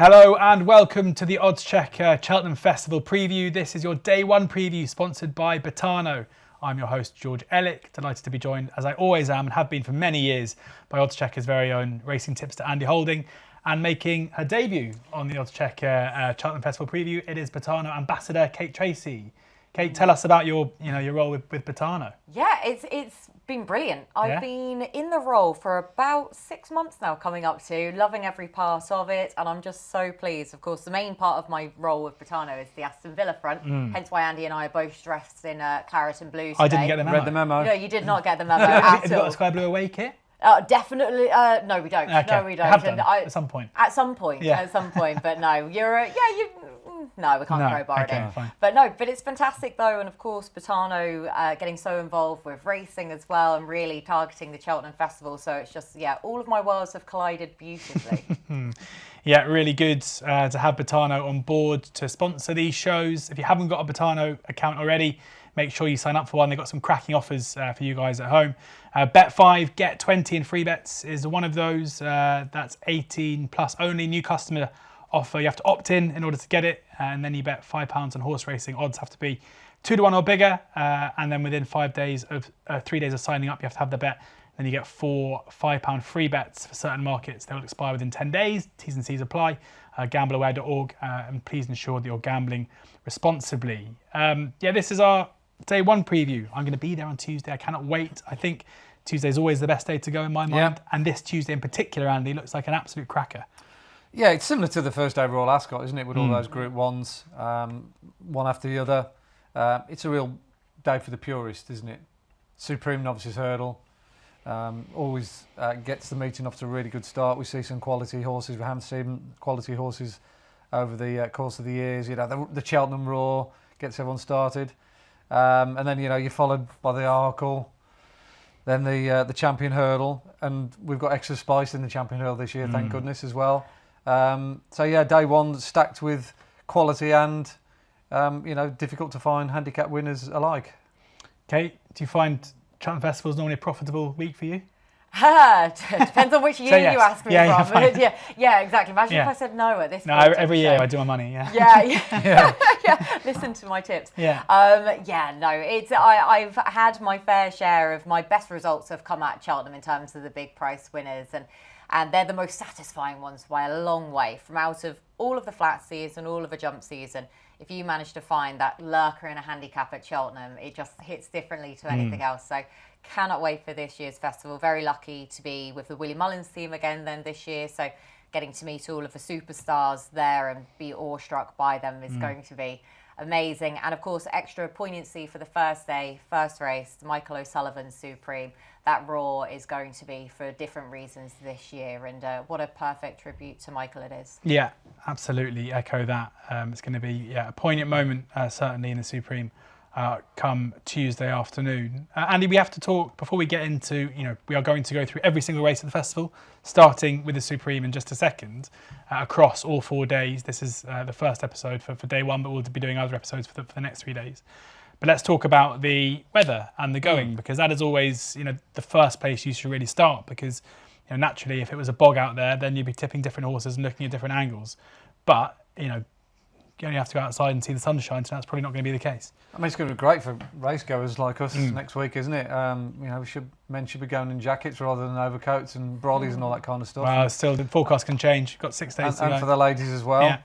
Hello and welcome to the oddschecker Cheltenham Festival preview. This is your day one preview sponsored by Betano. I'm your host George Ellick, delighted to be joined as I always am and have been for many years by oddschecker's very own racing tipster Andy Holding, and making her debut on the oddschecker Cheltenham Festival preview, it is Betano ambassador Kate Tracy. Kate, tell us about your role with Betano. Yeah, it's been brilliant. I've been in the role for about 6 months now, coming up to, loving every part of it, and I'm just so pleased. Of course, the main part of my role with Betano is the Aston Villa front, hence why Andy and I are both dressed in claret and blue today. I didn't get the memo. Read the memo. No, you did not get the memo at all. Have you got the Sky Blue away kit? Definitely, no, we don't. Okay. No, we don't. Have done, at some point. At some point, but no, no, we can't crowbar it in. Fine. But it's fantastic though, and of course Betano getting so involved with racing as well and really targeting the Cheltenham Festival. So it's just, all of my worlds have collided beautifully. Yeah, really good to have Betano on board to sponsor these shows. If you haven't got a Betano account already, make sure you sign up for one. They've got some cracking offers for you guys at home. Bet 5, get 20 in free bets is one of those. That's 18 plus only, new customer offer. You have to opt in order to get it, and then you bet £5 on horse racing. Odds have to be 2 to 1 or bigger, and then within 3 days of signing up, you have to have the bet. Then you get 4 £5 free bets for certain markets. They will expire within 10 days. T's and C's apply. Gambleaware.org, and please ensure that you're gambling responsibly. This is our day one preview. I'm going to be there on Tuesday. I cannot wait. I think Tuesday is always the best day to go in my mind, and this Tuesday in particular, Andy, looks like an absolute cracker. Yeah, it's similar to the first day of Royal Ascot, isn't it? With all those Group 1s, one after the other. It's a real day for the purist, isn't it? Supreme Novices Hurdle always gets the meeting off to a really good start. We see some quality horses. We haven't seen quality horses over the course of the years. The Cheltenham Roar gets everyone started. And then, you're followed by the Arkle, then the Champion Hurdle. And we've got extra spice in the Champion Hurdle this year, thank goodness, as well. Day one stacked with quality and, difficult to find handicap winners alike. Kate, do you find Cheltenham Festival is normally a profitable week for you? Depends on which year you ask me from. Exactly. Imagine if I said no at this point. No, every year I do my money, Listen to my tips. It's I've had my fair share of my best results have come at Cheltenham in terms of the big price winners, and they're the most satisfying ones by a long way. From out of all of the flat season, all of a jump season, if you manage to find that lurker in a handicap at Cheltenham, it just hits differently to anything else. So cannot wait for this year's festival. Very lucky to be with the Willie Mullins team again then this year. So getting to meet all of the superstars there and be awestruck by them is going to be amazing. And of course, extra poignancy for the first day, first race, Michael O'Sullivan's Supreme. That Roar is going to be for different reasons this year, and what a perfect tribute to Michael it is. Yeah, absolutely echo that. It's going to be a poignant moment, certainly in the Supreme come Tuesday afternoon. Andy, we have to talk, before we get into, we are going to go through every single race of the festival, starting with the Supreme in just a second, across all 4 days. This is the first episode for day one, but we'll be doing other episodes for the next 3 days. But let's talk about the weather and the going, because that is always, the first place you should really start, because naturally, if it was a bog out there, then you'd be tipping different horses and looking at different angles. But, you only have to go outside and see the sunshine, so that's probably not going to be the case. I mean, it's going to be great for race goers like us next week, isn't it? Men should be going in jackets rather than overcoats and brollies and all that kind of stuff. Well, still, the forecast can change. You've got 6 days to go. And for the ladies as well.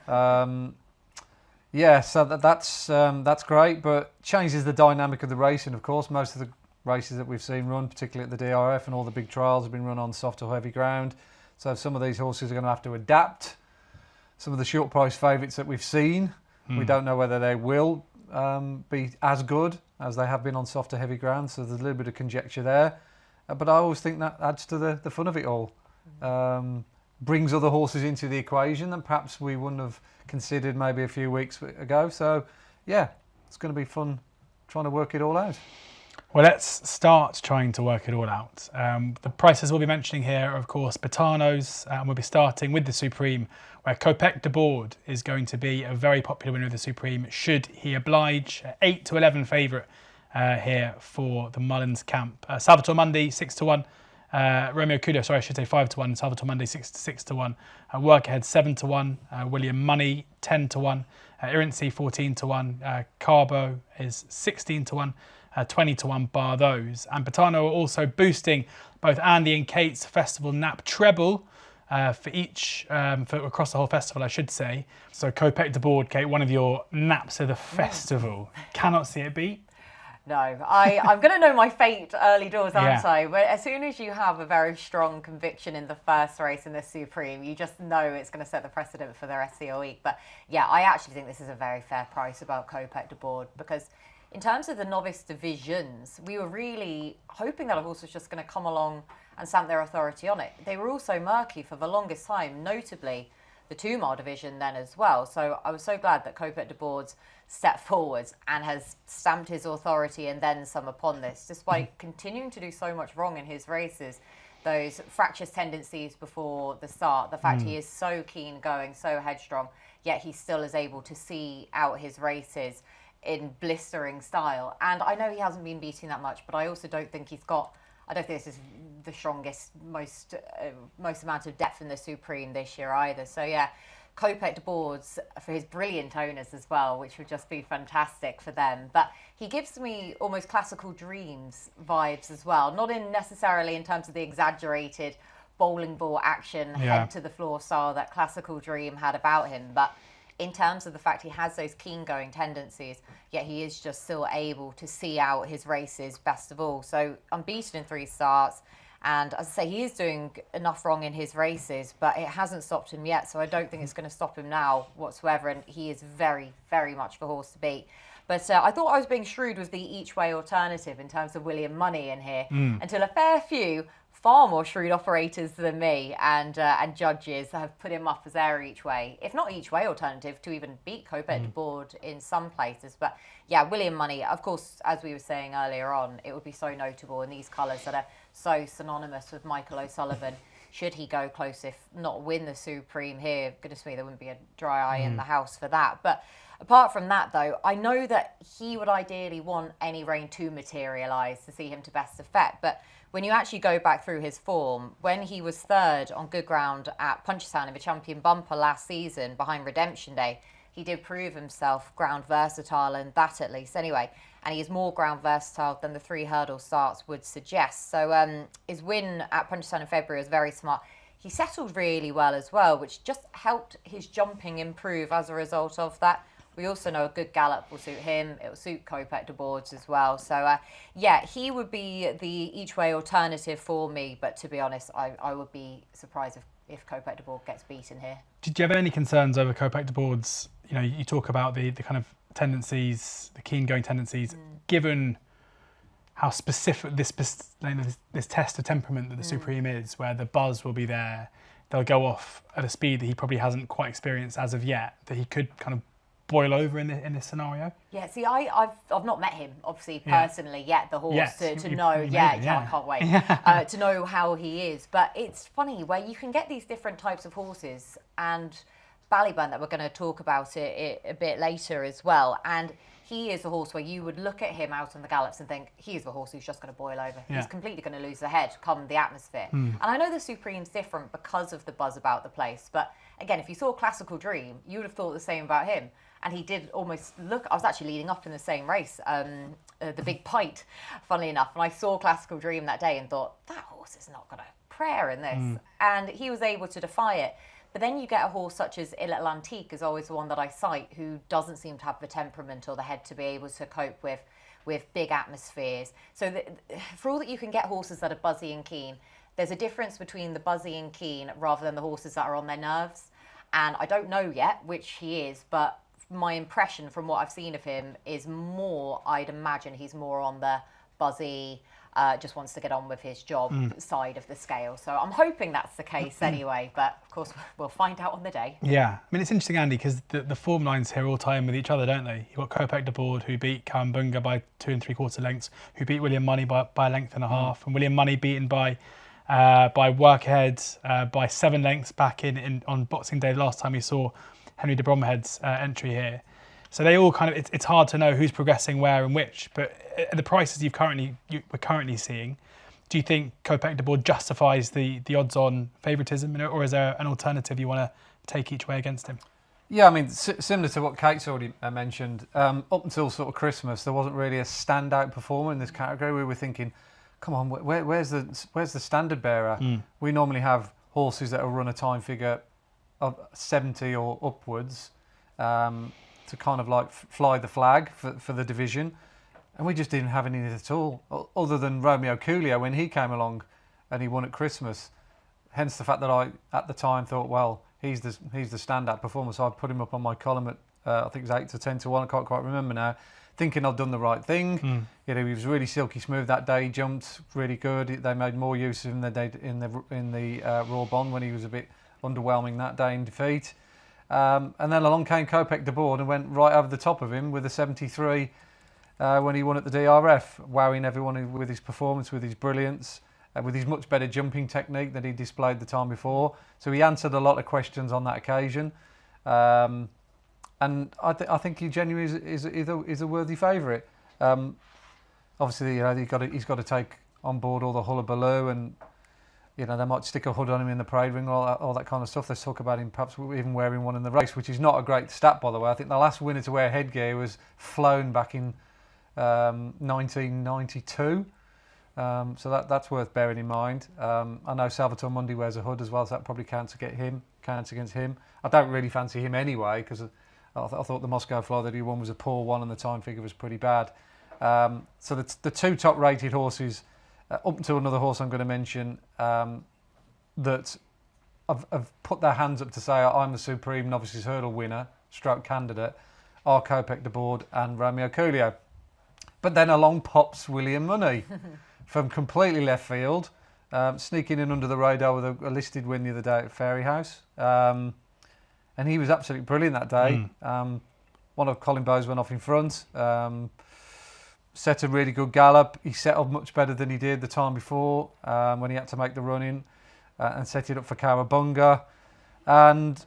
So that's great, but changes the dynamic of the racing. Of course, most of the races that we've seen run, particularly at the DRF, and all the big trials have been run on soft or heavy ground. So some of these horses are going to have to adapt. Some of the short price favourites that we've seen, we don't know whether they will be as good as they have been on soft or heavy ground. So there's a little bit of conjecture there. But I always think that adds to the fun of it all. Brings other horses into the equation that perhaps we wouldn't have considered maybe a few weeks ago. So, it's going to be fun trying to work it all out. Well, let's start trying to work it all out. The prices we'll be mentioning here are, of course, Betano's, and we'll be starting with the Supreme, where Copec de Board is going to be a very popular winner of the Supreme, should he oblige. 8 to 11 favourite here for the Mullins camp. Salvatore Mundi, 6 to 1. Romeo Kudo, sorry, I should say 5-1. Salvatore Monday 6-1. Work Ahead 7-1. William Money 10-1. Irancy 14-1. Carbo is 16-1. 20-1 bar those. And Betano are also boosting both Andy and Kate's Festival Nap treble for each, for across the whole festival, I should say. So Kopek de board, Kate, one of your naps of the festival. Cannot see it beat. No, I'm going to know my fate early doors, aren't Yeah. I? But as soon as you have a very strong conviction in the first race in the Supreme, you just know it's going to set the precedent for the rest of the week. But yeah, I actually think this is a very fair price about Kopek de board, because in terms of the novice divisions, we were really hoping that a horse was just going to come along and stamp their authority on it. They were also murky for the longest time, notably the 2-mile division then as well. So I was so glad that Kopek de board's stepped forwards and has stamped his authority and then some upon this, despite continuing to do so much wrong in his races. Those fractious tendencies before the start, the fact he is so keen going, so headstrong, yet he still is able to see out his races in blistering style. And I know he hasn't been beating that much, but I also don't think he's got, I don't think this is the strongest, most amount of depth in the Supreme this year either. So yeah, Kopek de boards for his brilliant owners as well, which would just be fantastic for them. But he gives me almost Classical Dreams vibes as well, not in necessarily in terms of the exaggerated bowling ball action, head to the floor style that Classical Dream had about him, but in terms of the fact he has those keen going tendencies, yet he is just still able to see out his races best of all. So unbeaten in 3 starts. And as I say, he is doing enough wrong in his races, but it hasn't stopped him yet. So I don't think it's going to stop him now whatsoever. And he is very, very much the horse to beat. But I thought I was being shrewd with the each way alternative in terms of William Money in here, until a fair few far more shrewd operators than me and judges have put him up as their each way, if not each way alternative, to even beat Kopek de board in some places. But yeah, William Money, of course, as we were saying earlier on, it would be so notable in these colours that are so synonymous with Michael O'Sullivan. Should he go close, if not win the Supreme here, goodness me, there wouldn't be a dry eye in the house for that. But apart from that, though, I know that he would ideally want Any Rain to materialise to see him to best effect. But when you actually go back through his form, when he was third on good ground at Punchestown in the Champion Bumper last season behind Redemption Day, he did prove himself ground versatile, and that at least anyway. And he is more ground versatile than the 3 hurdle starts would suggest. So his win at Punchestown in February was very smart. He settled really well as well, which just helped his jumping improve as a result of that. We also know a good gallop will suit him. It will suit Kopek de boards as well. So, yeah, he would be the each-way alternative for me. But to be honest, I would be surprised if Kopek de board gets beaten here. Did you have any concerns over Kopek de boards? You know, you talk about the kind of tendencies, the keen-going tendencies, given how specific this test of temperament that the Supreme is, where the buzz will be there. They'll go off at a speed that he probably hasn't quite experienced as of yet, that he could kind of boil over in this scenario? Yeah, see, I've not met him, obviously, personally yet, the horse, to know, I can't wait, to know how he is. But it's funny, where you can get these different types of horses, and Ballyburn, that we're going to talk about it a bit later as well, and he is a horse where you would look at him out on the gallops and think, he's the horse who's just going to boil over. Yeah. He's completely going to lose the head come the atmosphere. And I know the Supreme's different because of the buzz about the place, but again, if you saw Classical Dream, you would have thought the same about him. And he did almost look, I was actually leading up in the same race, the Big Pite, funnily enough. And I saw Classical Dream that day and thought, that horse is not going to prayer in this. And he was able to defy it. But then you get a horse such as Il Atlantique, is always the one that I cite, who doesn't seem to have the temperament or the head to be able to cope with big atmospheres. So for all that you can get horses that are buzzy and keen, there's a difference between the buzzy and keen rather than the horses that are on their nerves. And I don't know yet which he is, but my impression from what I've seen of him is more, I'd imagine he's more on the buzzy, just wants to get on with his job side of the scale. So I'm hoping that's the case anyway, but of course we'll find out on the day. Yeah, I mean, it's interesting, Andy, because the form lines here all tie in with each other, don't they? You've got Kopek de board, who beat Kawambunga by 2 3/4 lengths, who beat William Money by a length and a half, and William Money beaten by Work Ahead by 7 lengths back on Boxing Day, the last time we saw Henry de Bromhead's entry here. So they all kind of, it's hard to know who's progressing where and which, but at the prices we're currently seeing, Do you think Kopek de Board justifies the odds-on favouritism, or is there an alternative you want to take each way against him? Yeah, I mean, similar to what Kate's already mentioned, up until sort of Christmas, there wasn't really a standout performer in this category. We were thinking, come on, where's the standard bearer? We normally have horses that will run a time figure of 70 or upwards to kind of like fly the flag for the division. And we just didn't have any at all, other than Romeo Coolio when he came along and he won at Christmas. Hence the fact that I, at the time, thought, well, he's the standout performer. So I put him up on my column at, I think it was 8 to 10 to 1, I can't quite remember now, thinking I'd done the right thing. You know, he was really silky smooth that day, he jumped really good. They made more use of him than they did in the Raw Bond when he was a bit underwhelming that day in defeat. And then along came Kopek de Board and went right over the top of him with a 73 when he won at the DRF, wowing everyone with his performance, with his brilliance, with his much better jumping technique that he displayed the time before. So he answered a lot of questions on that occasion. And I think he genuinely is a worthy favourite. Obviously, you know, he's got to take on board all the hullabaloo, and you know, they might stick a hood on him in the parade ring, all that kind of stuff. Let's talk about him perhaps even wearing one in the race, which is not a great stat, by the way. I think the last winner to wear headgear was Flown back in 1992. So that's worth bearing in mind. I know Salvatore Mundi wears a hood as well, so that probably counts against him. I don't really fancy him anyway, because I thought the Moscow Fly that he won was a poor one and the time figure was pretty bad. So the two top rated horses, up to another horse I'm going to mention, that have put their hands up to say I'm the Supreme Novices Hurdle winner, stroke candidate, are Kopek de Board and Romeo Coolio. But then along pops William Money from completely left field, sneaking in under the radar with a listed win the other day at Fairy House. And he was absolutely brilliant that day. One of Colin Bowes went off in front, set a really good gallop. He set up much better than he did the time before when he had to make the run in and set it up for Cowabunga. And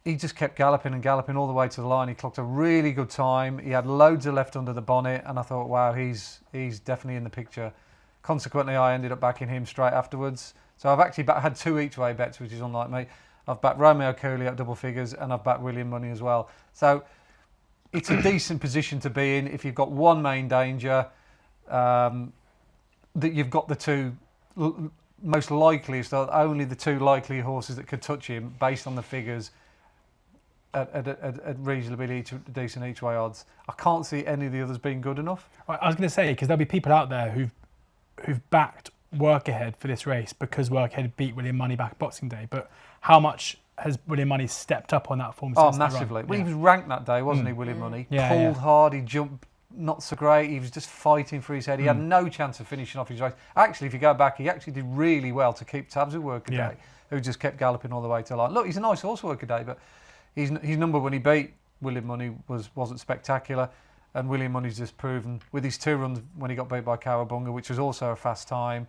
he just kept galloping and galloping all the way to the line. He clocked a really good time. He had loads of left under the bonnet, and I thought, wow, he's definitely in the picture. Consequently, I ended up backing him straight afterwards. So I've actually had two each-way bets, which is unlike me. I've backed Romeo Coolio at double figures, and I've backed William Money as well. So it's a decent position to be in if you've got one main danger, that you've got the two most likely, so only the two likely horses that could touch him based on the figures at reasonably decent each way odds. I can't see any of the others being good enough. I was going to say, because there'll be people out there who've backed Work Ahead for this race because Work Ahead beat William Money back Boxing Day, but how much has William Money stepped up on that form since massively. The run? Well, he was ranked that day, wasn't he, William Money? Pulled hard, he jumped not so great, he was just fighting for his head. He had no chance of finishing off his race. Actually, if you go back, he actually did really well to keep tabs with Workaday, who just kept galloping all the way to the line. Look, he's a nice horse, Workaday, but his number when he beat William Money wasn't spectacular, and William Money's just proven with his two runs when he got beat by Cowabunga, which was also a fast time,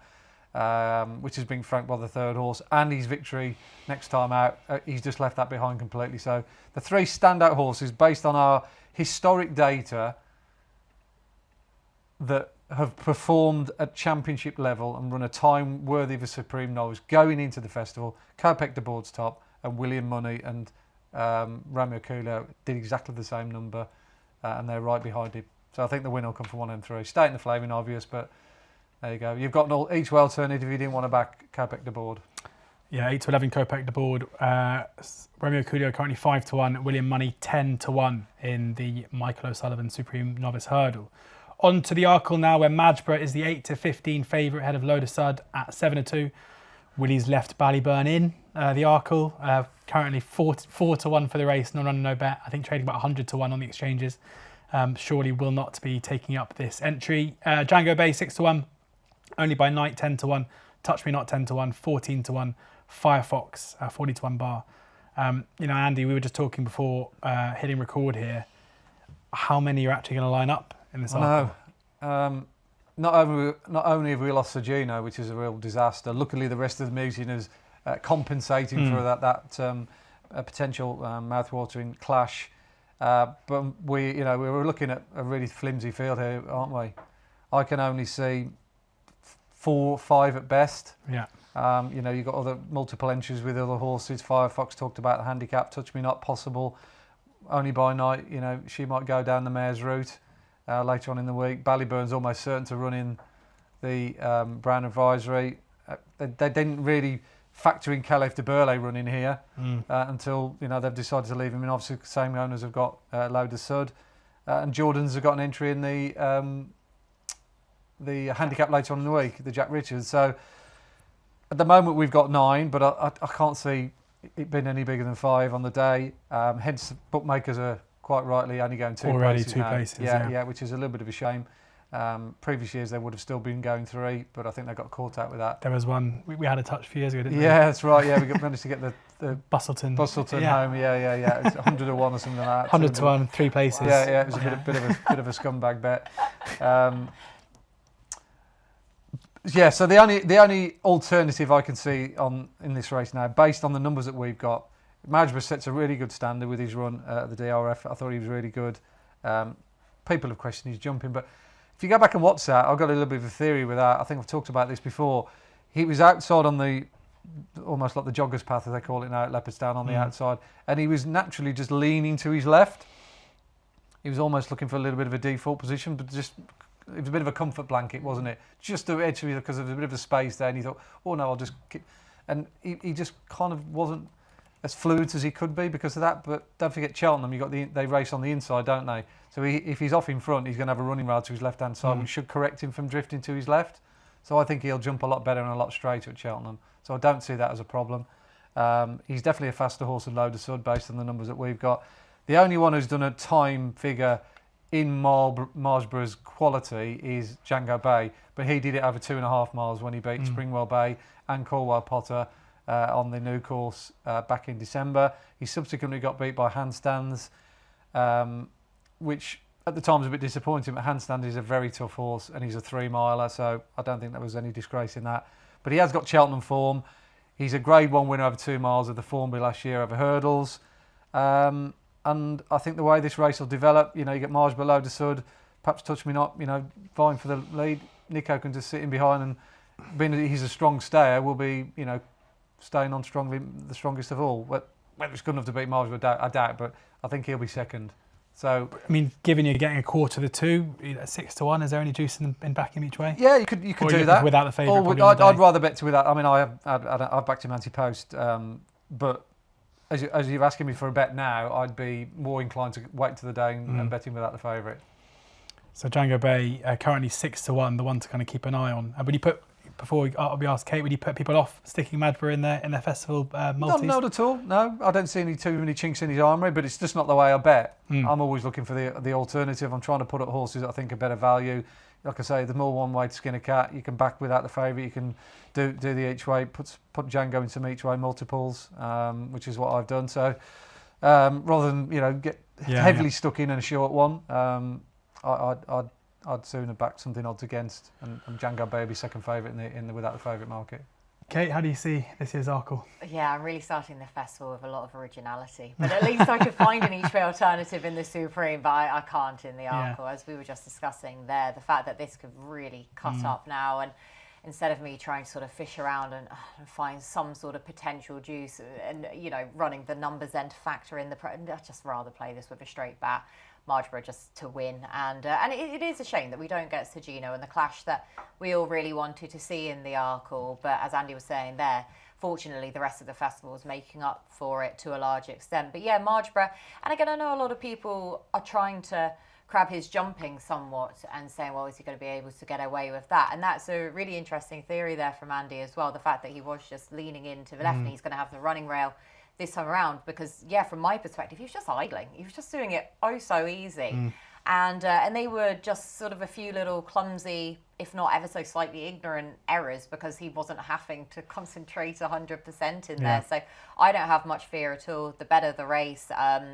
which has been franked by the third horse, and his victory next time out, he's just left that behind completely. So the three standout horses, based on our historic data, that have performed at championship level and run a time worthy of a Supreme Novice going into the festival, Kopek de Board's top, and William Money and Romeo Coolio did exactly the same number, and they're right behind him. So I think the winner will come from one and three. Stating the flaming obvious, but there you go. You've got each way alternative if you didn't want to back Kopek de Board. Yeah, 8 to 11 Kopek de Board. Romeo Coolio currently 5 to 1. William Money 10 to 1 in the Michael O'Sullivan Supreme Novice Hurdle. On to the Arkle now, where Madgeborough is the 8 to 15 favourite ahead of Loda Sud at 7 to 2. Willie's left Ballyburn in the Arkle, currently 4 to 1 for the race, no run, no bet. I think trading about 100 to 1 on the exchanges. Surely will not be taking up this entry. Django Bay 6 to 1, Only by Night 10 to 1, Touch Me Not 10 to 1, 14 to 1, Firefox 40 to 1 bar. You know, Andy, we were just talking before hitting record here. How many are actually going to line up in this Arkle? No. Not only have we lost Sergino, which is a real disaster. Luckily, the rest of the meeting is compensating for that potential mouthwatering clash. But we were looking at a really flimsy field here, aren't we? I can only see 4, 5 at best. Yeah. You know, you've got other multiple entries with other horses. Firefox talked about the handicap. Touch Me Not possible. Only by Night, you know, she might go down the mare's route later on in the week. Ballyburn's almost certain to run in the Brown Advisory. They didn't really factor in Caleb de Burle running here until, you know, they've decided to leave him in. Obviously, the same owners have got Load of Sud. And Jordan's have got an entry in the handicap later on in the week, the Jack Richards. So at the moment we've got 9, but I can't see it being any bigger than 5 on the day. Hence, bookmakers are quite rightly only going 2 already places 2 now. places. Yeah, which is a little bit of a shame. Previous years they would have still been going 3, but I think they got caught out with that. There was one we had a touch a few years ago, didn't we? Yeah, that's right. Yeah, we managed to get the Bustleton home. Yeah. It's 100 to 1 or something like that. 100 to 1, 3 places. Yeah. It was a bit of a scumbag bet. Yeah, so the only alternative I can see in this race now, based on the numbers that we've got, Margeborough sets a really good standard with his run at the DRF. I thought he was really good. People have questioned his jumping, but if you go back and watch that, I've got a little bit of a theory with that. I think I've talked about this before. He was outside on the, almost like the jogger's path, as they call it now at Leopardstown, on the outside, and he was naturally just leaning to his left. He was almost looking for a little bit of a default position, but just... It was a bit of a comfort blanket, wasn't it? Just to edge because there was a bit of a space there, and he thought, "Oh no, I'll just keep." And he just kind of wasn't as fluid as he could be because of that. But don't forget Cheltenham. They race on the inside, don't they? So if he's off in front, he's going to have a running ride to his left hand side, which should correct him from drifting to his left. So I think he'll jump a lot better and a lot straighter at Cheltenham. So I don't see that as a problem. He's definitely a faster horse than Load of Sud based on the numbers that we've got. The only one who's done a time figure in Marlborough's quality is Django Bay, but he did it over 2.5 miles when he beat Springwell Bay and Cornwall Potter on the new course back in December. He subsequently got beat by Handstands, which at the time was a bit disappointing, but Handstand is a very tough horse and he's a 3-miler, so I don't think there was any disgrace in that. But he has got Cheltenham form. He's a Grade 1 winner over 2 miles of the Formby last year over hurdles. And I think the way this race will develop, you know, you get Margeborough, Load of Sud, perhaps Touch Me Not, you know, vying for the lead. Nico can just sit in behind and, being that he's a strong stayer, will be, you know, staying on strongly, the strongest of all. Whether it's good enough to beat Margeborough, I doubt, but I think he'll be second. So, I mean, given you're getting a quarter to 2, 6 to 1, is there any juice in backing him each way? Yeah, you could do that without the favourite. I'd rather bet to without. I mean, I've backed him ante-post, but. As you're asking me for a bet now, I'd be more inclined to wait to the day and bet him without the favourite. So Django Bay currently 6 to 1, the one to kind of keep an eye on. Would you put, before we ask Kate, would you put people off sticking Margeborough in their festival multis? Not at all. No, I don't see too many chinks in his armoury, but it's just not the way I bet. I'm always looking for the alternative. I'm trying to put up horses that I think are better value. Like I say, there's more one way to skin a cat. You can back without the favourite. You can do the each way. Put Django in some each way multiples, which is what I've done. So rather than get heavily stuck in a short one, I'd sooner back something odds against, and Django Bay be second favourite in the without the favourite market. Kate, how do you see this year's Arkle? Yeah, I'm really starting the festival with a lot of originality. But at least I could find an each way alternative in the Supreme, but I can't in the Arkle, as we were just discussing there. The fact that this could really cut up now, and instead of me trying to sort of fish around and find some sort of potential juice and, running the numbers then to factor in I'd just rather play this with a straight bat. Margeborough just to win, and it is a shame that we don't get Sergino and the clash that we all really wanted to see in the Arkle. But as Andy was saying there, fortunately the rest of the festival is making up for it to a large extent. But yeah, Margeborough, and again, I know a lot of people are trying to crab his jumping somewhat and saying, well, is he going to be able to get away with that? And that's a really interesting theory there from Andy as well, the fact that he was just leaning into the left and he's going to have the running rail this time around, because from my perspective, he was just idling. He was just doing it so easy. And they were just sort of a few little clumsy, if not ever so slightly ignorant errors, because he wasn't having to concentrate 100% in there. So I don't have much fear at all. The better the race,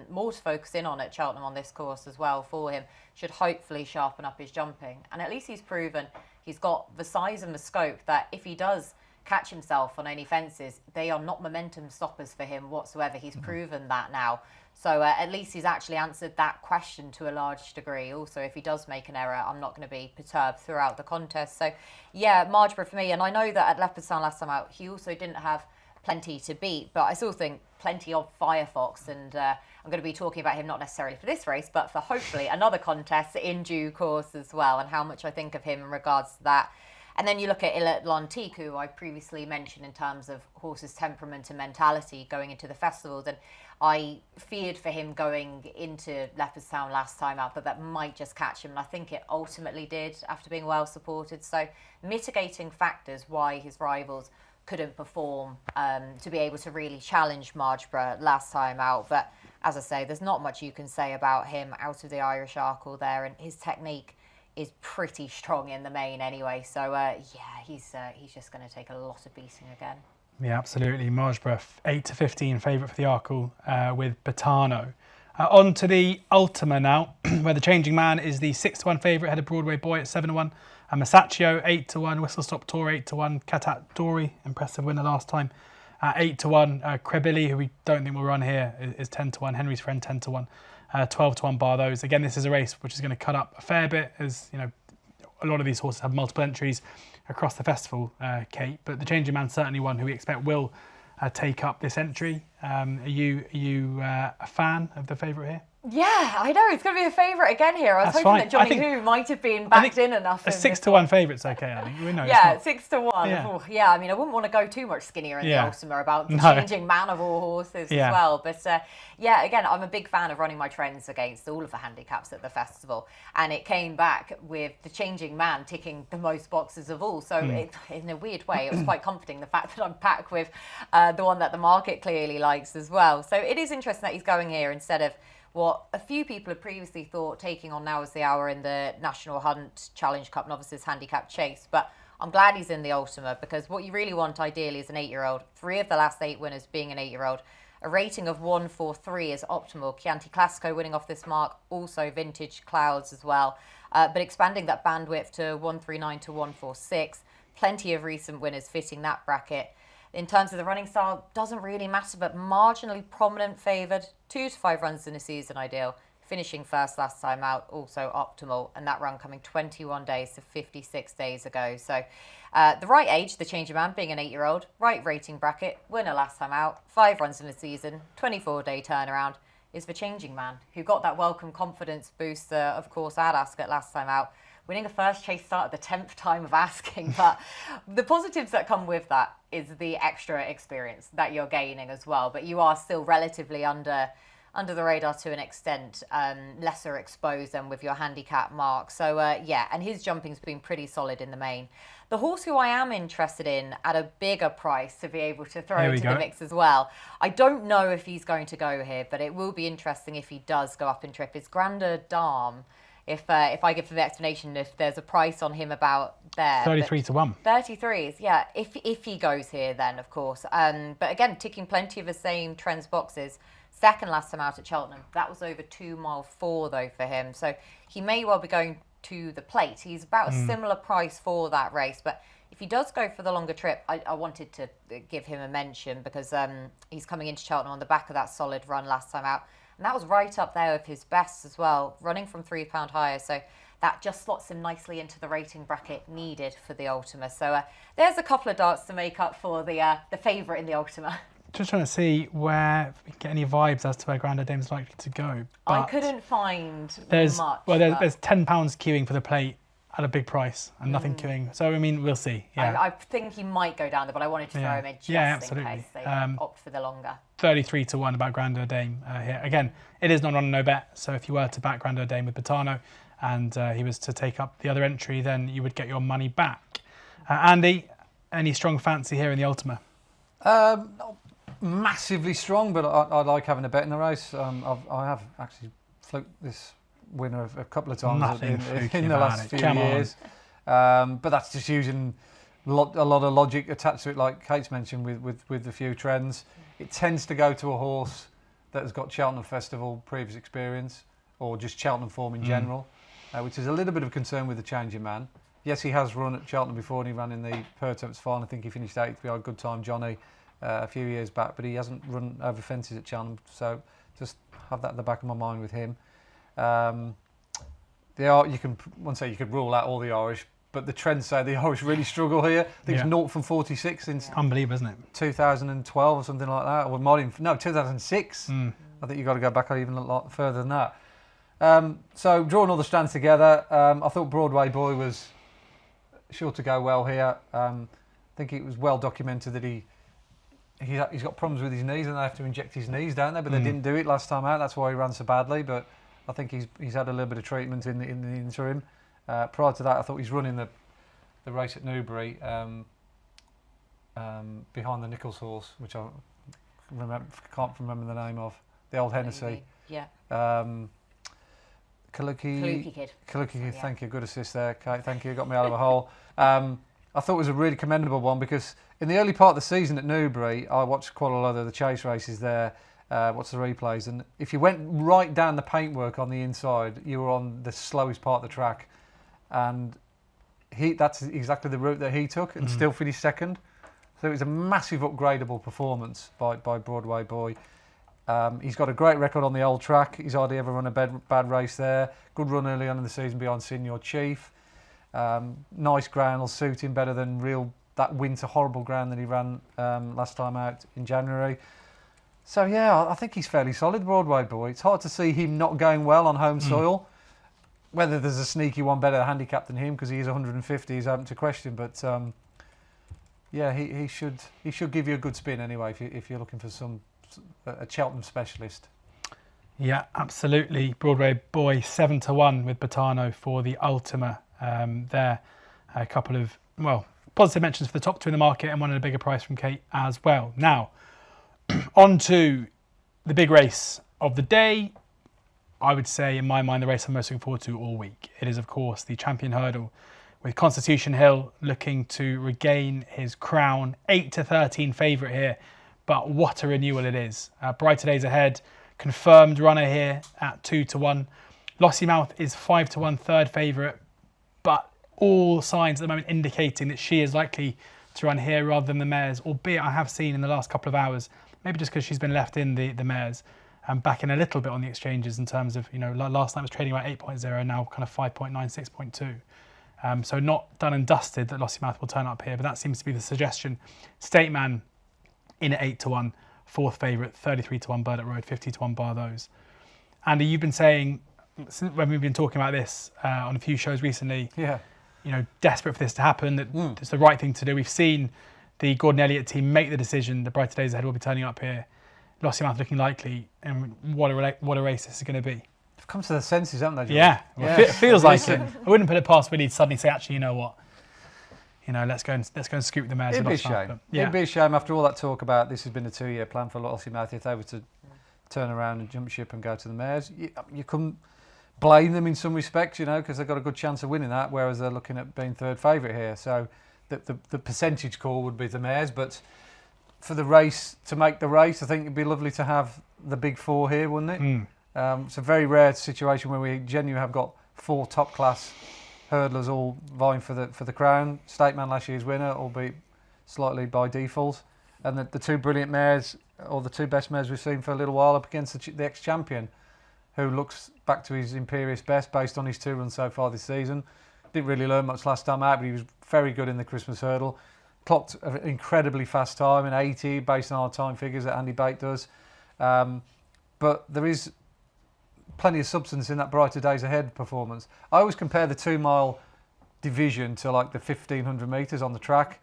more to focus in on at Cheltenham on this course as well for him, should hopefully sharpen up his jumping. And at least he's proven he's got the size and the scope that if he does catch himself on any fences, they are not momentum stoppers for him whatsoever. He's proven that now. So at least he's actually answered that question to a large degree. Also, if he does make an error, I'm not going to be perturbed throughout the contest. So, yeah, Margeborough for me. And I know that at Leopardstown last time out, he also didn't have plenty to beat, but I still think plenty of Firefox. And I'm going to be talking about him not necessarily for this race, but for hopefully another contest in due course as well, and how much I think of him in regards to that. And then you look at Atlantique, who I previously mentioned in terms of horses' temperament and mentality going into the festivals. And I feared for him going into Leopardstown last time out that might just catch him. And I think it ultimately did after being well supported. So mitigating factors why his rivals couldn't perform to be able to really challenge Margeborough last time out. But as I say, there's not much you can say about him out of the Irish Arkle there. And his technique is pretty strong in the main anyway. So, yeah, he's just going to take a lot of beating again. Yeah, absolutely. Margeborough, 8-15 favourite for the Arkle with Betano. On to the Ultima now, where the Changing Man is the 6-1 favourite ahead of Broadway Boy at 7-1. And Masaccio, 8-1. Whistle Stop Tour, 8-1. Katat Dory, impressive winner last time, 8-1. Krebili, who we don't think will run here, is 10-1. Henry's Friend, 10-1. 12-1 bar those. Again, this is a race which is going to cut up a fair bit, as you know, a lot of these horses have multiple entries across the festival, Kate. But the Changing Man certainly one who we expect will take up this entry. Are you a fan of the favourite here? Yeah, I know. It's going to be a favourite again here. I was hoping that Johnny Who might have been backed in enough. A 6-1 favourite's okay, I think. We know. Yeah, 6-1. Yeah. Oh, yeah, I mean, I wouldn't want to go too much skinnier in the Ultima about the Changing Man of all horses as well. But yeah, again, I'm a big fan of running my trends against all of the handicaps at the festival. And it came back with the Changing Man ticking the most boxes of all. So in a weird way, it was quite comforting, the fact that I'm back with the one that the market clearly likes as well. So it is interesting that he's going here instead of what a few people have previously thought taking on Now Is the Hour in the National Hunt Challenge Cup Novices Handicap Chase. But I'm glad he's in the Ultima, because what you really want ideally is an 8-year-old. 3 of the last 8 winners being an 8-year-old. A rating of 143 is optimal. Chianti Classico winning off this mark, also Vintage Clouds as well. But expanding that bandwidth to 139 to 146. Plenty of recent winners fitting that bracket. In terms of the running style, doesn't really matter, but marginally prominent favoured. 2 to 5 runs in a season ideal. Finishing first last time out, also optimal. And that run coming 21 days to 56 days ago. So the right age, the Changing Man being an 8-year-old. Right rating bracket, winner last time out. 5 runs in a season, 24-day turnaround is the Changing Man, who got that welcome confidence boost, of course, at Ascot last time out. Winning a first chase start at the 10th time of asking. But the positives that come with that is the extra experience that you're gaining as well. But you are still relatively under the radar to an extent, lesser exposed than with your handicap mark. So, yeah, and his jumping's been pretty solid in the main. The horse who I am interested in at a bigger price to be able to throw into the mix as well. I don't know if he's going to go here, but it will be interesting if he does go up in trip. Is Grandeur Dame. If I give the explanation, if there's a price on him about there. 33 to 1. 33s, yeah. If he goes here, then, of course. But again, ticking plenty of the same trends boxes. Second last time out at Cheltenham. That was over 2 mile 4, though, for him. So he may well be going to the plate. He's about a similar price for that race. But if he does go for the longer trip, I wanted to give him a mention, because he's coming into Cheltenham on the back of that solid run last time out. And that was right up there with his best as well, running from £3 higher. So that just slots him nicely into the rating bracket needed for the Ultima. So there's a couple of darts to make up for the favourite in the Ultima. Just trying to see where we get any vibes as to where Grandeur Dame's likely to go. But I couldn't find there's much. Well, there's £10 queuing for the plate at a big price and nothing queuing. So I mean, we'll see. Yeah. I think he might go down there, but I wanted to throw him in just in case they opt for the longer. 33 to 1 about Grandeur Dame here. Again, it is not on no bet. So if you were to back Grandeur Dame with Betano and he was to take up the other entry, then you would get your money back. Andy, any strong fancy here in the Ultima? Not massively strong, but I like having a bet in the race. I have actually fluked this winner a couple of times in the last few years. But that's just using a lot of logic attached to it, like Kate's mentioned with the few trends. It tends to go to a horse that has got Cheltenham Festival previous experience, or just Cheltenham form in general, which is a little bit of concern with the Changing Man. Yes, he has run at Cheltenham before, and he ran in the Pertemps final. I think he finished 8th behind Good Time Johnny a few years back, but he hasn't run over fences at Cheltenham. So just have that at the back of my mind with him. You could rule out all the Irish, but the trends say the Irish really struggle here. I think it's 0 from 46 since unbelievable, isn't it? 2012 or something like that, or 2006. I think you've got to go back even a lot further than that. So drawing all the strands together, I thought Broadway Boy was sure to go well here. I think it was well documented that he's got problems with his knees and they have to inject his knees, don't they? But they didn't do it last time out. That's why he ran so badly. But I think he's had a little bit of treatment in the interim. Prior to that, I thought he's running the race at Newbury behind the Nichols horse, which I can't remember the name of. The old Hennessy. Yeah. Kaluki Kid. Thank you. Good assist there, Kate. Thank you. Got me out of a hole. I thought it was a really commendable one because in the early part of the season at Newbury, I watched quite a lot of the chase races there, watched the replays, and if you went right down the paintwork on the inside, you were on the slowest part of the track, and that's exactly the route that he took and still finished second. So it was a massive upgradable performance by Broadway Boy. He's got a great record on the old track. He's hardly ever run a bad race there. Good run early on in the season behind Senior Chief. Nice ground will suit him better than that winter horrible ground that he ran last time out in January. So yeah, I think he's fairly solid, Broadway Boy. It's hard to see him not going well on home soil. Whether there's a sneaky one better handicapped than him because he is 150 is open to question. But yeah, he should give you a good spin anyway if you're looking for a Cheltenham specialist. Yeah, absolutely. Broadway Boy 7-1 with Betano for the Ultima. There, a couple of positive mentions for the top two in the market and one at a bigger price from Kate as well. Now, on to the big race of the day. I would say, in my mind, the race I'm most looking forward to all week. It is, of course, the Champion Hurdle with Constitution Hill looking to regain his crown. 8-13 favourite here. But what a renewal it is. Brighter days ahead. Confirmed runner here at 2-1. Lossiemouth is 5-1 third favourite. But all signs at the moment indicating that she is likely to run here rather than the mares. Albeit I have seen in the last couple of hours, maybe just because she's been left in the mares, back in a little bit on the exchanges in terms of, last night was trading about 8.0, now kind of 5.9, 6.2. So not done and dusted that Lossiemouth will turn up here, but that seems to be the suggestion. State Man in at 8-1, fourth favourite, 33-1 Bird at Road, 50-1 bar those. Andy, you've been saying, when we've been talking about this on a few shows recently, desperate for this to happen, that it's the right thing to do. We've seen the Gordon Elliott team make the decision. The Brighter Days Ahead will be turning up here. Lossiemouth looking likely, and what a race this is going to be. They've come to their senses, haven't they, George? Yeah, well, it feels like it. I wouldn't put it past Willie to suddenly say, actually, you know what? Let's go and scoop the mares. It'd be a shame. It'd be a shame after all that talk about this has been a 2-year plan for Lossiemouth. If they were to turn around and jump ship and go to the mares, you couldn't blame them in some respects, because they've got a good chance of winning that, whereas they're looking at being third favourite here. So the percentage call would be the mares, but for the race, to make the race, I think it'd be lovely to have the big four here, wouldn't it? It's a very rare situation where we genuinely have got four top-class hurdlers all vying for the crown. State Man last year's winner, albeit slightly by default, and the two brilliant mares, or the two best mares we've seen for a little while, up against the ex-champion, who looks back to his imperious best based on his two runs so far this season. Didn't really learn much last time out, but he was very good in the Christmas hurdle. Clocked an incredibly fast time, in 80, based on our time figures that Andy Bate does. But there is plenty of substance in that Brighter Days Ahead performance. I always compare the 2 mile division to like the 1500 metres on the track.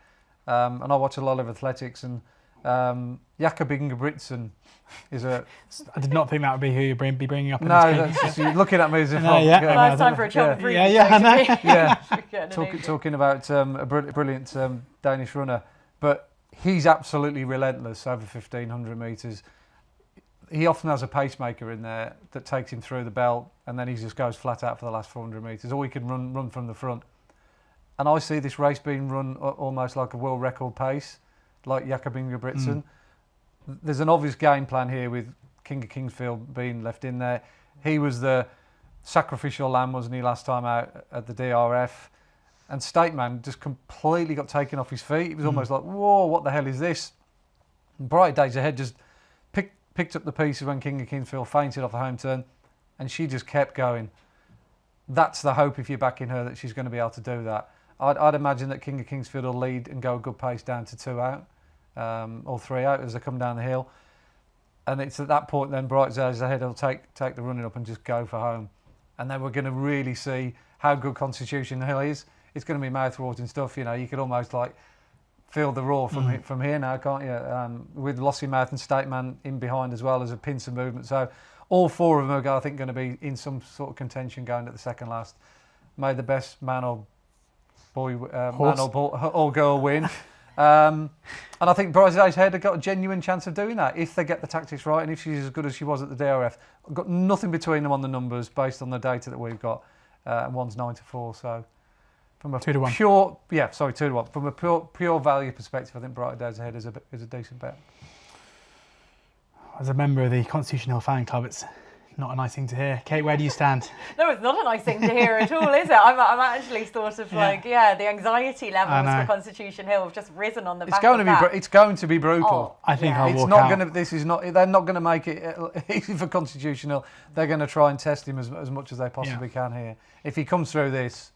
And I watch a lot of athletics, and Jakob Ingebrigtsen is a... I did not think that would be who you'd be bringing up in No, this that's just, you're looking at me as if First time for a Cheltenham preview. Talking about a brilliant Danish runner. But he's absolutely relentless over 1500 metres. He often has a pacemaker in there that takes him through the belt, and then he just goes flat out for the last 400 metres, or he can run from the front. And I see this race being run almost like a world record pace, like Jakob Ingebrigtsen. There's an obvious game plan here with King of Kingsfield being left in there. He was the sacrificial lamb, wasn't he, last time out at the DRF? And State Man just completely got taken off his feet. It was almost like, whoa, what the hell is this? And Bright Days Ahead just picked up the pieces when King of Kingsfield fainted off the home turn, and she just kept going. That's the hope if you're backing her, that she's going to be able to do that. I'd imagine that King of Kingsfield will lead and go a good pace down to 2 out, or 3 out as they come down the hill. And it's at that point then Bright Days Ahead will take the running up and just go for home. And then we're going to really see how good Constitution Hill is. It's going to be mouth-watering stuff, you know. You could almost like feel the roar from here now, can't you? With Lossy Mouth and State Man in behind as well as a pincer movement. So all 4 of them are, I think, going to be in some sort of contention going at the second last. May the best man or boy, or girl win. And I think Bright Days Ahead have got a genuine chance of doing that if they get the tactics right and if she's as good as she was at the DRF. I've got nothing between them on the numbers based on the data that we've got. And one's 9-4, so from a 2-1. pure, 2-1. From a pure value perspective, I think Bright Days Ahead is a decent bet. As a member of the Constitution Hill fan club, it's not a nice thing to hear. Kate, where do you stand? No, it's not a nice thing to hear at all, is it? I'm actually sort of like, the anxiety levels for Constitution Hill have just risen on the back of that. It's going to be brutal. I think I'll it's walk not out. going to. This is not. They're not going to make it easy for Constitution Hill. They're going to try and test him as much as they possibly can here. If he comes through this,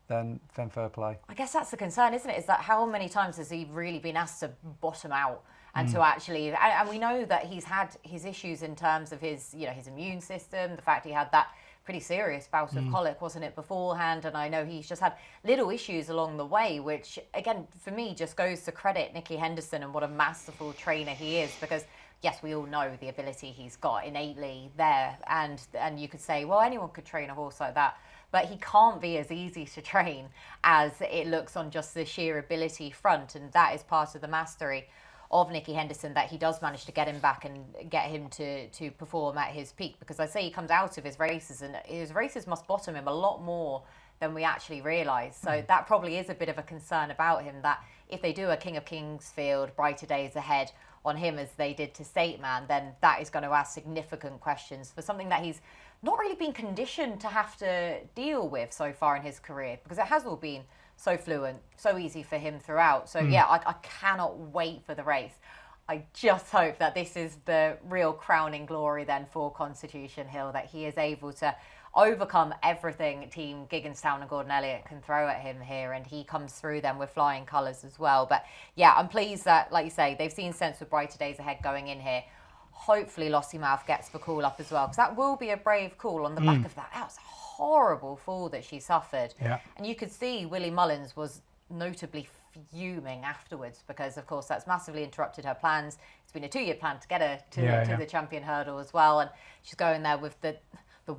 then fair play. I guess that's the concern, isn't it? Is that how many times has he really been asked to bottom out? And to actually, and we know that he's had his issues in terms of his immune system, the fact he had that pretty serious bout of colic, wasn't it, beforehand? And I know he's just had little issues along the way, which, again, for me, just goes to credit Nicky Henderson and what a masterful trainer he is, because, yes, we all know the ability he's got innately there, and you could say, well, anyone could train a horse like that. But he can't be as easy to train as it looks on just the sheer ability front, and that is part of the mastery of Nicky Henderson, that he does manage to get him back and get him to perform at his peak. Because I say he comes out of his races and his races must bottom him a lot more than we actually realise. So that probably is a bit of a concern about him, that if they do a King of Kingsfield, Brighter Days Ahead on him as they did to State Man, then that is going to ask significant questions for something that he's not really been conditioned to have to deal with so far in his career, because it has all been so fluent, so easy for him throughout. So I cannot wait for the race. I just hope that this is the real crowning glory then for Constitution Hill, that he is able to overcome everything Team Gigginstown and Gordon Elliott can throw at him here, and he comes through them with flying colours as well. But yeah, I'm pleased that, like you say, they've seen sense with Brighter Days Ahead going in here. Hopefully Lossy Mouth gets the call up as well, because that will be a brave call on the back of that. That was a horrible fall that she suffered. Yeah. And you could see Willie Mullins was notably fuming afterwards, because of course that's massively interrupted her plans. It's been a 2-year plan to get her to the Champion Hurdle as well, and she's going there with the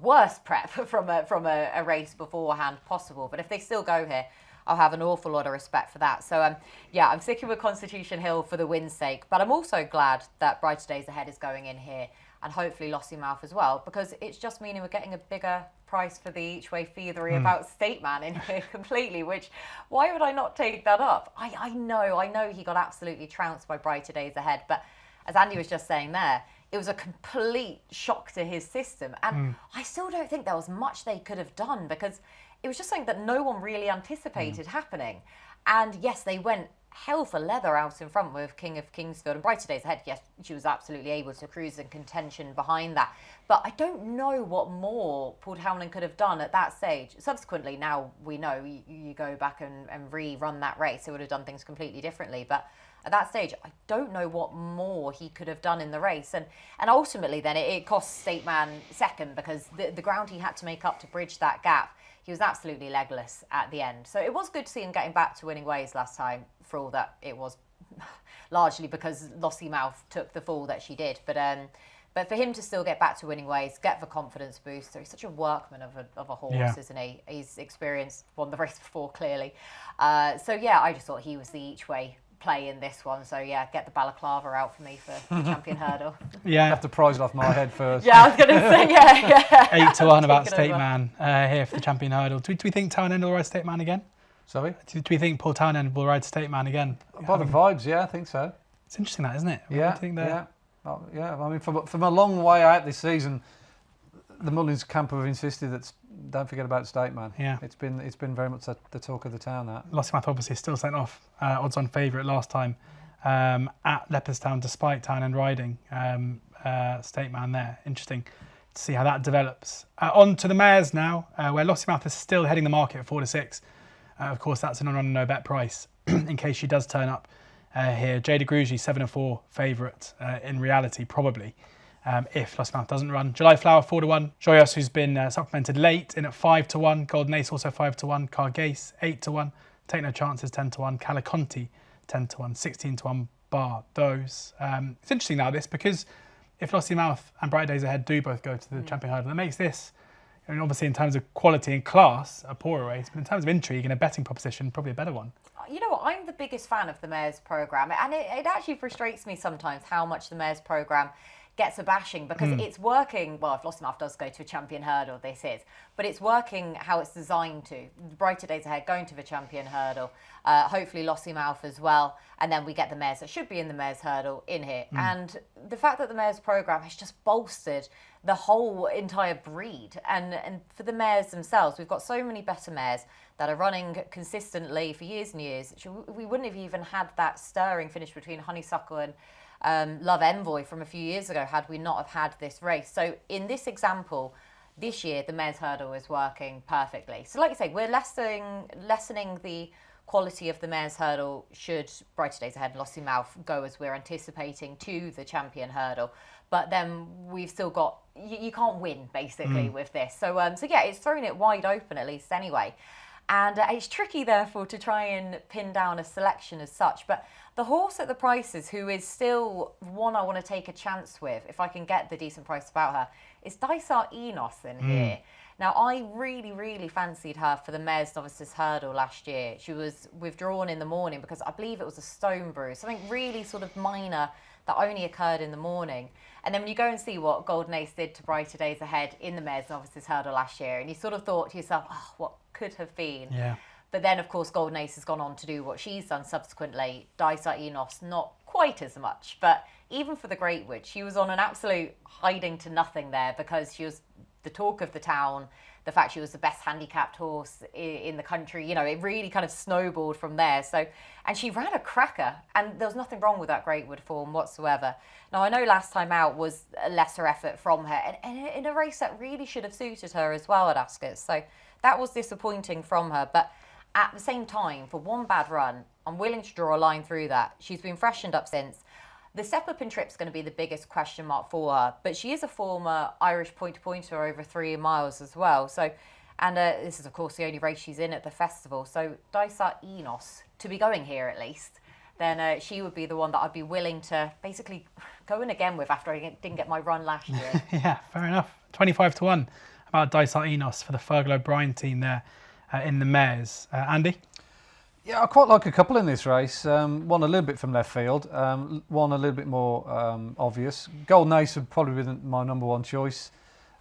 worst prep from a race beforehand possible. But if they still go here, I'll have an awful lot of respect for that. So I'm sticking with Constitution Hill for the win's sake, but I'm also glad that Brighter Days Ahead is going in here, and hopefully Lossy Mouth as well, because it's just meaning we're getting a bigger price for the each-way feathery about State Man in here completely, which, why would I not take that up? I know he got absolutely trounced by Brighter Days Ahead, but as Andy was just saying there, it was a complete shock to his system, and I still don't think there was much they could have done, because it was just something that no one really anticipated happening. And yes, they went hell for leather out in front with King of Kingsfield, and Brighter Days Ahead, yes, she was absolutely able to cruise in contention behind that. But I don't know what more Paul Townend could have done at that stage. Subsequently, now we know, you go back and rerun that race, it would have done things completely differently. But at that stage, I don't know what more he could have done in the race. And ultimately then it cost State Man second, because the ground he had to make up to bridge that gap, he was absolutely legless at the end. So it was good to see him getting back to winning ways last time, for all that it was largely because Lossy Mouth took the fall that she did. But for him to still get back to winning ways, get the confidence booster, he's such a workman of a horse, isn't he? He's experienced, won the race before, clearly. So yeah, I just thought he was the each way play in this one. So yeah, get the balaclava out for me for the Champion Hurdle. Yeah, I have to prize it off my head first. Yeah, I was going to say, yeah. 8-1 about State Man here for the Champion Hurdle. Do we think Townend will ride State Man again? Sorry? Do we think Paul Townend will ride State Man again? By the vibes, yeah, I think so. It's interesting, that, isn't it? Yeah. I mean, from a long way out this season, the Mullins camp have insisted that don't forget about State Man. Yeah, it's been very much the talk of the town. That Lossy Mouth obviously still sent off odds-on favourite last time at Leopardstown, despite Townend riding. State Man there. Interesting to see how that develops. On to the mares now, where Lossiemouth is still heading the market at 4 to 6. Of course, that's an on no bet price in case she does turn up here. Jada Grugy, 7 4 favourite in reality, probably. If Lossiemouth doesn't run. July Flower 4 to 1. Joyous, who's been supplemented late, in at 5 to 1. Golden Ace also 5 to 1. Cargase 8 to 1. Take No Chances 10 to 1. Caliconti 10 to 1. 16 to 1 bar those. It's interesting now this, because if Lossiemouth and Bright Days Ahead do both go to the Champion Hurdle, it makes this, I mean, obviously in terms of quality and class, a poorer race, but in terms of intrigue and a betting proposition, probably a better one. You know what, I'm the biggest fan of the Mares programme, and it actually frustrates me sometimes how much the Mares programme gets a bashing, because it's working, well, if Lossiemouth does go to a Champion Hurdle, this is, but it's working how it's designed to. Brighter Days Ahead going to the Champion Hurdle, hopefully Lossiemouth as well, and then we get the mares that should be in the Mares Hurdle in here. And the fact that the Mares programme has just bolstered the whole entire breed, and for the mares themselves, we've got so many better mares that are running consistently for years and years. We wouldn't have even had that stirring finish between Honeysuckle and Love Envoy from a few years ago had we not have had this race. So in this example, this year, the Mares Hurdle is working perfectly. So like you say, we're lessening the quality of the Mares Hurdle should Brighter Days Ahead and Lossiemouth go as we're anticipating to the Champion Hurdle. But then we've still got, you can't win basically with this. So yeah, it's thrown it wide open at least anyway. And it's tricky, therefore, to try and pin down a selection as such. But the horse at the prices, who is still one I want to take a chance with, if I can get the decent price about her, is Dysart Enos in here. Now, I really, really fancied her for the Mares Novices Hurdle last year. She was withdrawn in the morning because I believe it was a stone bruise, something really sort of minor that only occurred in the morning. And then when you go and see what Golden Ace did to Brighter Days Ahead in the Mares Novices Hurdle last year, and you sort of thought to yourself, oh, what could have been? Yeah. But then, of course, Golden Ace has gone on to do what she's done subsequently. Dysart Enos, not quite as much. But even for the Greatwood, she was on an absolute hiding to nothing there, because she was the talk of the town. The fact she was the best handicapped horse in the country, you know, it really kind of snowballed from there. So, and she ran a cracker, and there was nothing wrong with that Greatwood form whatsoever. Now, I know last time out was a lesser effort from her, and in a race that really should have suited her as well at Ascot. So that was disappointing from her. But at the same time, for one bad run, I'm willing to draw a line through that. She's been freshened up since. The step up in trip's going to be the biggest question mark for her, but she is a former Irish point-to-pointer over 3 miles as well. So, and this is of course the only race she's in at the festival. So Dysart Enos, to be going here at least, then she would be the one that I'd be willing to basically go in again with after I didn't get my run last year. Yeah, fair enough. 25 to 1 about Dysart Enos for the Fergal O'Brien team there in the mares. Andy? Yeah, I quite like a couple in this race. One a little bit from left field, one a little bit more obvious. Golden Ace would probably be my number one choice.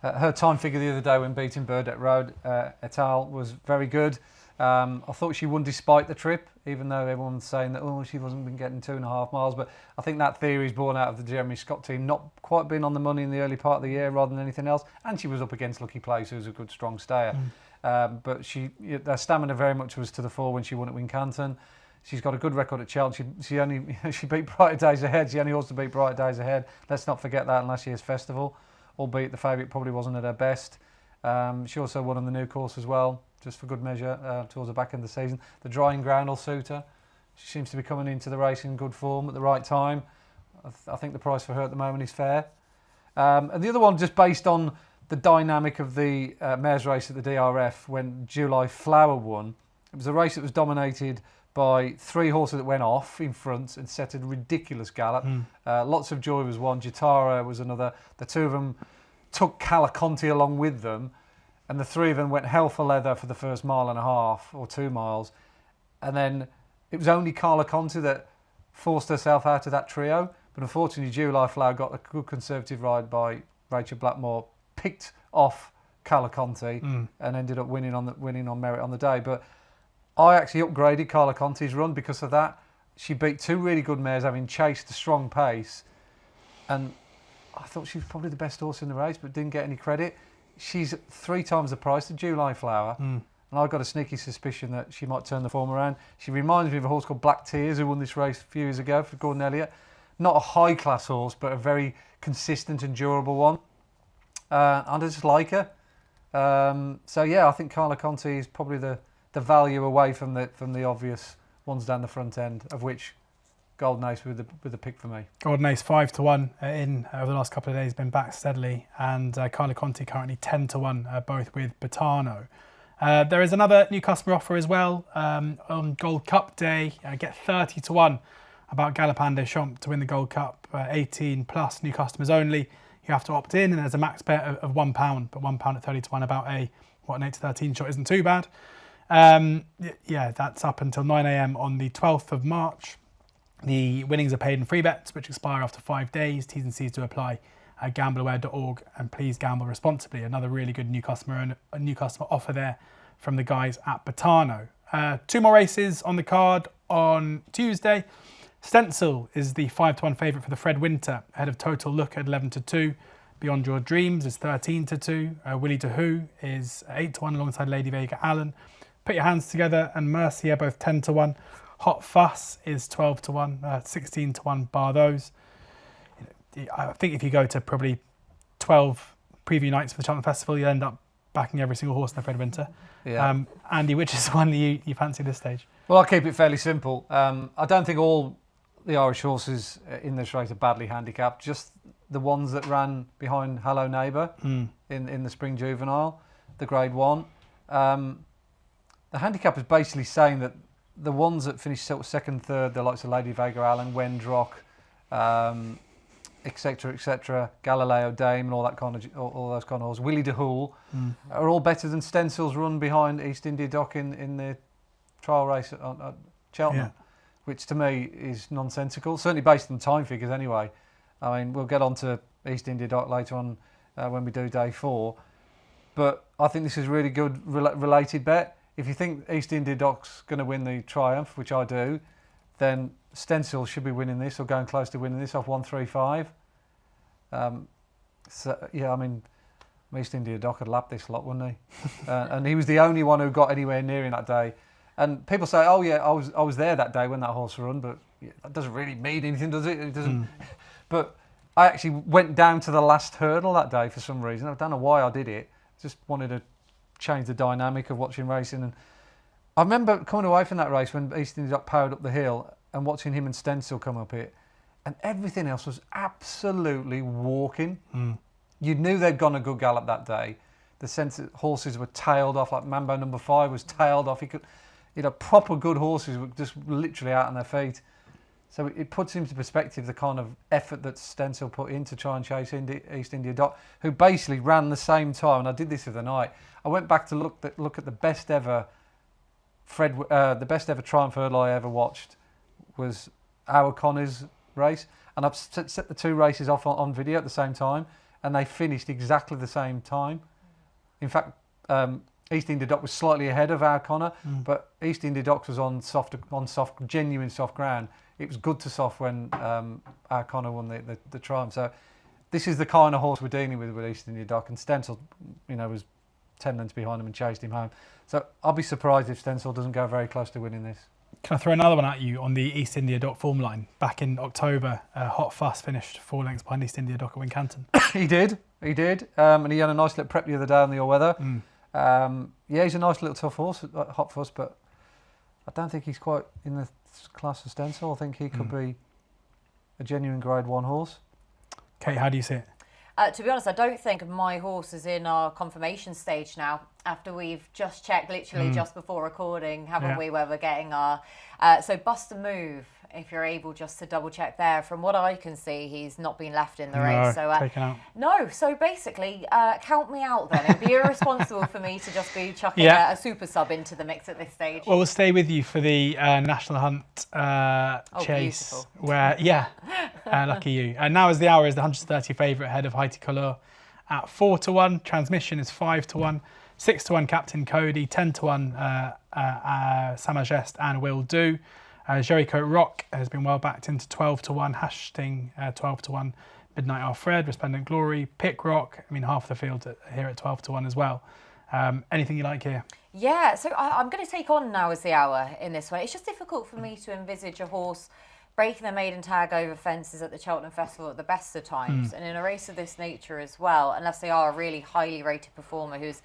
Her time figure the other day when beating Burdett Road et al. Was very good. I thought she won despite the trip, even though everyone's saying that, oh, she wasn't been getting 2.5 miles. But I think that theory is born out of the Jeremy Scott team not quite being on the money in the early part of the year rather than anything else. And she was up against Lucky Place, who's a good, strong stayer. But their stamina very much was to the fore when she won at Wincanton. She's got a good record at Cheltenham. She beat Brighter Days Ahead. She only also beat Brighter Days Ahead. Let's not forget that in last year's festival, albeit the favourite probably wasn't at her best. She also won on the new course as well, just for good measure, towards the back end of the season. The drying ground will suit her. She seems to be coming into the race in good form at the right time. I think the price for her at the moment is fair. And the other one, just based on the dynamic of the mares race at the DRF when July Flower won. It was a race that was dominated by 3 horses that went off in front and set a ridiculous gallop. Lots of Joy was one, Jatara was another. The 2 of them took Caliconti along with them, and the 3 of them went hell for leather for the first 1.5 miles or 2 miles. And then it was only Caliconti that forced herself out of that trio. But unfortunately, July Flower got a good conservative ride by Rachel Blackmore, picked off Caliconti and ended up winning on merit on the day. But I actually upgraded Caliconti's run because of that. She beat 2 really good mares, having chased a strong pace, and I thought she was probably the best horse in the race, but didn't get any credit. She's 3 times the price of July Flower, and I've got a sneaky suspicion that she might turn the form around. She reminds me of a horse called Black Tears, who won this race a few years ago for Gordon Elliott. not a high class horse, but a very consistent and durable one. I just like her. So yeah, I think Carla Conti is probably the value away from the obvious ones down the front end, of which Golden Ace with the pick for me. Golden Ace 5-1 in over the last couple of days, been back steadily, and Carla Conti currently 10-1, both with Betano. There is another new customer offer as well on Gold Cup Day. Get 30-1 about Galopin Des Champs to win the Gold Cup. 18 plus new customers only. You have to opt in, and there's a max bet of £1, but £1 at 30-1 about an 8-13 shot isn't too bad. Yeah, that's up until 9 a.m. on the 12th of March. The winnings are paid in free bets, which expire after 5 days. T's and C's do apply at gambleaware.org, and please gamble responsibly. Another really good new customer offer there from the guys at Betano. 2 more races on the card on Tuesday. Stencil is the 5-1 favourite for the Fred Winter, ahead of Total Look at 11-2. Beyond Your Dreams is 13-2. Willie DeHoo is 8-1 alongside Lady Vega Allen. Put Your Hands Together and Mercier both 10-1. Hot Fuss is 12-1, 16-1 bar those. I think if you go to probably 12 preview nights for the Cheltenham Festival, you end up backing every single horse in the Fred Winter. Yeah. Andy, which is one you fancy this stage? Well, I'll keep it fairly simple. I don't think all the Irish horses in this race are badly handicapped, just the ones that ran behind Hello Neighbour in the Spring Juvenile, the Grade 1. The handicap is basically saying that the ones that finished sort of second, third, the likes of Lady Vega Allen, Wendrock, etc., Galileo Dame, and all those kind of horses, Willie DeHool, are all better than Stencil's run behind East India Dock in the trial race at Cheltenham, which to me is nonsensical. Certainly based on time figures, anyway. I mean, we'll get on to East India Dock later on when we do day 4, but I think this is a really good related bet. If you think East India Dock's going to win the Triumph, which I do, then Stencil should be winning this or going close to winning this off 135. So yeah, I mean, East India Dock had lapped this lot, wouldn't he? And he was the only one who got anywhere near him that day. And people say, "Oh yeah, I was there that day when that horse run," but that doesn't really mean anything, does it? It doesn't. But I actually went down to the last hurdle that day for some reason. I don't know why I did it. Just wanted to change the dynamic of watching racing. And I remember coming away from that race when East India Dock powered up the hill and watching him and Stencil come up it, and everything else was absolutely walking. You knew they'd gone a good gallop that day. The sense that horses were tailed off, like Mambo number 5 was tailed off. Proper good horses were just literally out on their feet. So it puts into perspective the kind of effort that Stencil put in to try and chase East India Dock, who basically ran the same time. And I did this the other night. I went back to look at the best ever Triumph Hurdle I ever watched was our Connor's race, and I've set the 2 races off on video at the same time, and they finished exactly the same time. In fact, East India Dock was slightly ahead of our Connor, but East India Dock was on soft, genuine soft ground. It was good to soft when our Connor won the Triumph. So this is the kind of horse we're dealing with East India Dock, and Stencil, was 10 lengths behind him and chased him home. So I'll be surprised if Stencil doesn't go very close to winning this. Can I throw another one at you on the East India Dock form line? Back in October, Hot Fuss finished 4 lengths behind East India Dock at Wincanton. He did. And he had a nice little prep the other day on the all-weather. Yeah, he's a nice little tough horse, Hot Fuss, but I don't think he's quite in the class of Stencil. I think he could be a genuine Grade 1 horse. Kate, how do you see it? To be honest, I don't think my horse is in our confirmation stage now, after we've just checked literally just before recording, haven't we, where we're getting our... so Bust a Move, if you're able just to double check there. From what I can see, he's not been left in the race. So taken out. No, so basically, count me out then. It'd be irresponsible for me to just be chucking a super sub into the mix at this stage. Well, we'll stay with you for the National Hunt Chase. Beautiful. Where, lucky you. And Now Is the Hour is the 130 favourite ahead of Haiti Color at 4-1. Transmission is 5-1. 6-1 Captain Cody, 10-1 Samagest and Will Do. Jericho Rock has been well backed into 12-1. Hashting 12-1. Midnight Alfred, Resplendent Glory, Pick Rock. I mean, half the field here at 12-1 as well. Anything you like here? Yeah, so I'm going to take on Now Is the Hour in this way. It's just difficult for me to envisage a horse breaking their maiden tag over fences at the Cheltenham Festival at the best of times. And in a race of this nature as well, unless they are a really highly rated performer who's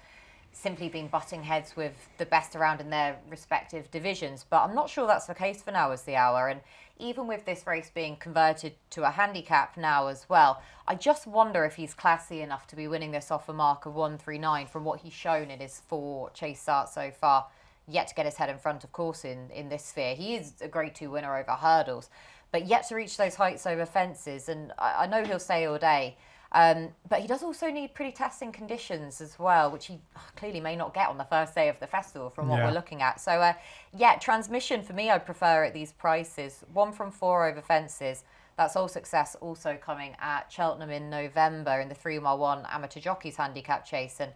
simply been butting heads with the best around in their respective divisions. But I'm not sure that's the case for Now Is the Hour. And even with this race being converted to a handicap now as well, I just wonder if he's classy enough to be winning this off a mark of 139 from what he's shown in his 4 chase starts so far. Yet to get his head in front, of course, in this sphere. He is a Grade 2 winner over hurdles, but yet to reach those heights over fences. And I know he'll say all day, but he does also need pretty testing conditions as well, which he clearly may not get on the first day of the festival from what we're looking at. So, yeah, transmission for me, I prefer at these prices. 1 from 4 over fences. That's All Success also coming at Cheltenham in November in the 3-mile-1 Amateur Jockeys Handicap Chase. And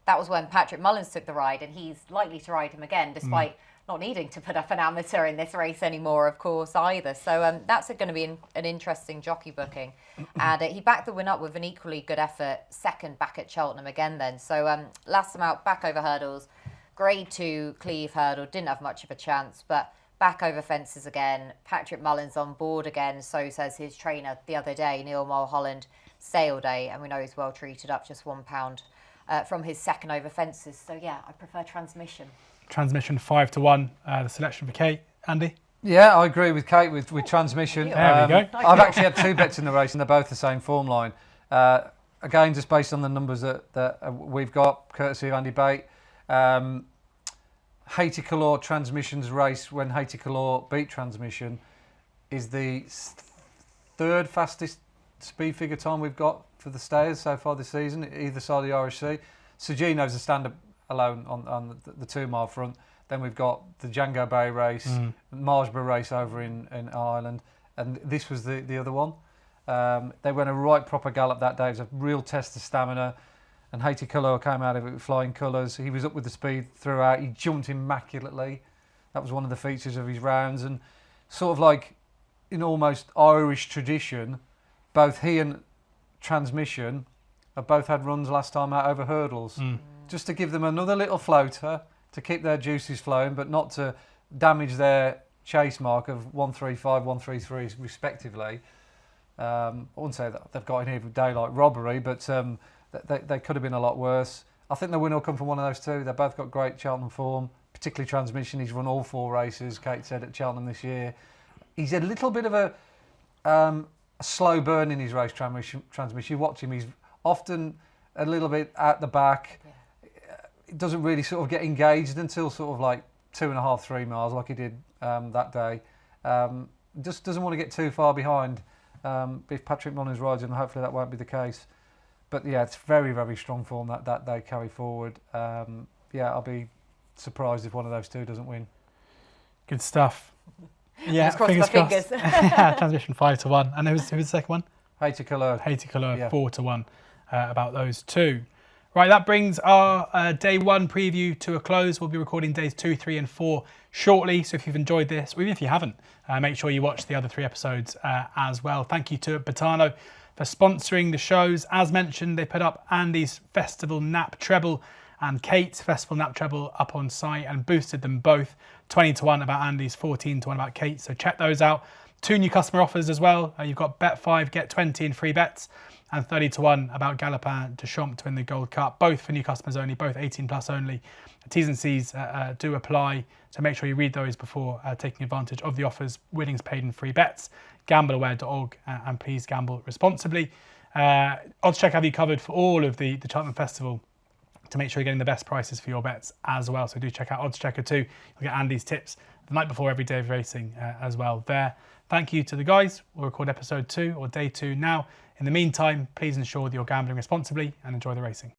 that was when Patrick Mullins took the ride, and he's likely to ride him again, despite not needing to put up an amateur in this race anymore, of course, either. So that's going to be an interesting jockey booking. And he backed the win up with an equally good effort, second back at Cheltenham again then. So last time out, back over hurdles, Grade 2 Cleve hurdle, didn't have much of a chance, but back over fences again. Patrick Mullins on board again, so says his trainer the other day, Neil Mulholland, sale day, and we know he's well treated, up just £1 from his second over fences. So yeah, I prefer transmission. Transmission 5-1, the selection for Kate. Andy? Yeah, I agree with Kate with transmission. There we go. I've actually had 2 bets in the race and they're both the same form line. Again, just based on the numbers that we've got, courtesy of Andy Bate. Haiti Color Transmission's race, when Haiti Color beat Transmission, is the 3rd fastest speed figure time we've got for the stayers so far this season, either side of the RSC. Sugino's a stand-up alone on the 2-mile front. Then we've got the Django Bay race, Marlborough race over in Ireland, and this was the other one. They went a right proper gallop that day. It was a real test of stamina, and Haiti Color came out of it with flying colours. He was up with the speed throughout. He jumped immaculately. That was one of the features of his rounds, and sort of like in almost Irish tradition, both he and Transmission have both had runs last time out over hurdles. Just to give them another little floater to keep their juices flowing, but not to damage their chase mark of 135, 133 respectively. I wouldn't say that they've got in here with daylight robbery, but they could have been a lot worse. I think the win will come from one of those two. They've both got great Cheltenham form, particularly Transmission. He's run all 4 races, Kate said, at Cheltenham this year. He's a little bit of a slow burn in his race transmission. You watch him, he's often a little bit at the back. It doesn't really sort of get engaged until sort of like 2.5, 3 miles like he did that day. Just doesn't want to get too far behind. If Patrick Mullins rides him, hopefully that won't be the case. But yeah, it's very, very strong form that they carry forward. Yeah, I'll be surprised if one of those two doesn't win. Good stuff. Yeah, fingers crossed. Transmission 5-1. And who's the second one? Haiti Color. Haiti Color, 4-1 about those two. Right, that brings our day 1 preview to a close. We'll be recording days 2, 3 and 4 shortly. So if you've enjoyed this, or even if you haven't, make sure you watch the other 3 episodes as well. Thank you to Betano for sponsoring the shows. As mentioned, they put up Andy's Festival Nap Treble and Kate's Festival Nap Treble up on site and boosted them both. 20-1 about Andy's, 14-1 about Kate. So check those out. 2 new customer offers as well. You've got bet 5, get 20 in free bets, and 30-1 about Galopin Deschamps to win the Gold Cup. Both for new customers only, both 18 plus only. T's and C's do apply, so make sure you read those before taking advantage of the offers. Winnings paid in free bets. Gambleaware.org and please gamble responsibly. Oddschecker have you covered for all of the Cheltenham Festival to make sure you're getting the best prices for your bets as well. So do check out Oddschecker too. You'll get Andy's tips the night before every day of racing as well there. Thank you to the guys. We'll record episode 2 or day 2 now. In the meantime, please ensure that you're gambling responsibly and enjoy the racing.